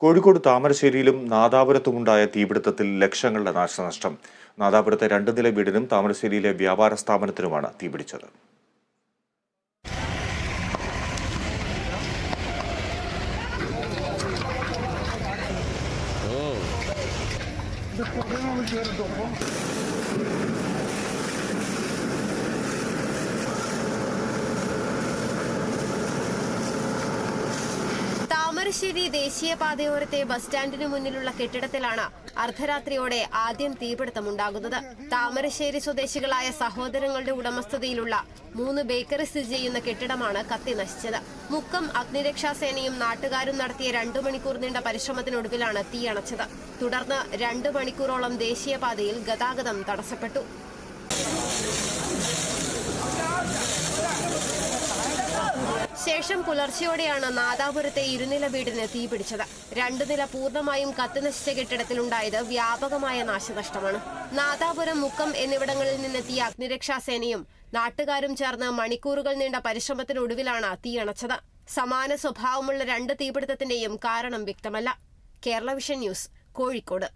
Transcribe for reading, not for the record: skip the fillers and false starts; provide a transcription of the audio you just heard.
കോഴിക്കോട് താമരശ്ശേരിയിലും നാദാപുരത്തുമുണ്ടായ തീപിടുത്തത്തിൽ ലക്ഷങ്ങളുടെ നാശനഷ്ടം. നാദാപുരത്തെ 2 നില വീടിനും താമരശ്ശേരിയിലെ വ്യാപാര സ്ഥാപനത്തിനുമാണ് തീപിടിച്ചത്. താമരശ്ശേരി ദേശീയപാതയോരത്തെ ബസ് സ്റ്റാൻഡിനു മുന്നിലുള്ള കെട്ടിടത്തിലാണ് അർദ്ധരാത്രിയോടെ ആദ്യം തീപിടുത്തമുണ്ടാകുന്നത്. താമരശ്ശേരി സ്വദേശികളായ സഹോദരങ്ങളുടെ ഉടമസ്ഥതയിലുള്ള 3 ബേക്കറി സ്ഥിതി ചെയ്യുന്ന കെട്ടിടമാണ് കത്തി നശിച്ചത്. മുക്കം അഗ്നിരക്ഷാസേനയും നാട്ടുകാരും നടത്തിയ 2 മണിക്കൂർ നീണ്ട പരിശ്രമത്തിനൊടുവിലാണ് തീയണച്ചത്. തുടർന്ന് 2 മണിക്കൂറോളം ദേശീയപാതയിൽ ഗതാഗതം തടസ്സപ്പെട്ടു. ശേഷം പുലർച്ചെയോടെയാണ് നാദാപുരത്തെ 2 നില വീടിന് തീപിടിച്ചത്. 2 നില പൂർണ്ണമായും കത്തിനശിച്ച കെട്ടിടത്തിലുണ്ടായത് വ്യാപകമായ നാശനഷ്ടമാണ്. നാദാപുരം, മുക്കം എന്നിവിടങ്ങളിൽ നിന്നെത്തിയ അഗ്നിരക്ഷാസേനയും നാട്ടുകാരും ചേർന്ന് മണിക്കൂറുകൾ നീണ്ട പരിശ്രമത്തിനൊടുവിലാണ് തീയണച്ചത്. സമാന സ്വഭാവമുള്ള 2 തീപിടുത്തത്തിന്റെയും കാരണം വ്യക്തമല്ല. Kerala vision news, Kozhikode.